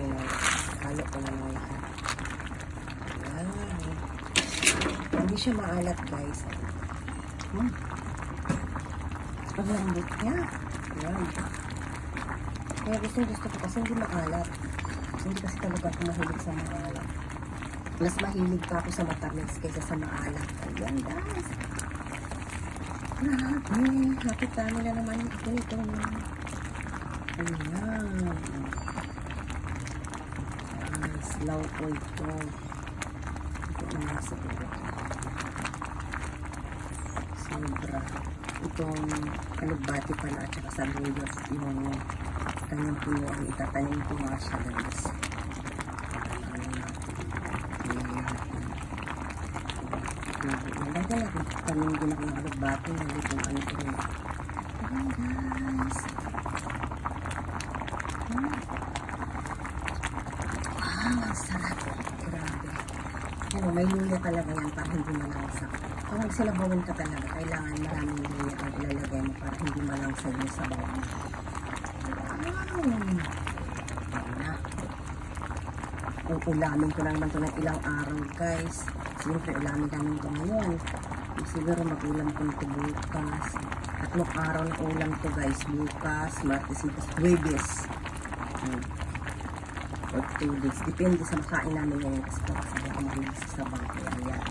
ng halo ko na ng lahat. Ayan. Hindi siya maalat, guys. Ang lambot niya. Ayan. Kaya gusto ko kasi hindi maalat. Hindi kasi talaga ako mahilig sa maalat. Mas mahilig pa ako sa matamis kaysa sa maalat. Ayan, guys. Grabe. Hapit tayo na naman ito. Ayan. Slow po ito. Ito naman sa bulo. Sobra. Itong kalugbati pala at saka saluyot yung kanyang puno ang itatanim ko nga siya, guys. Nalagay ako. Tanim din ako ng kalugbati. Nalitong ano ko rin. Ayan, guys. Wow, ang sarap. Grabe. Ano, may luya talaga yan para hindi malangsak. Kung magsilabawin ka talaga, kailangan maraming luya ang ilalagay mo para hindi malangsag mo sa bawang. Wow! Ayan na. Ulamin ko na naman ito ng ilang araw, guys. Siyempre, ulamin namin ito ngayon. Siguro mag-ulam ko nito bukas. 3 araw na ulam to, guys. Bukas, Martes, Huwebes. Or 2 days. Depende sa makain namin ngayon kasi ako mahilig sa sabang. Kaya yan.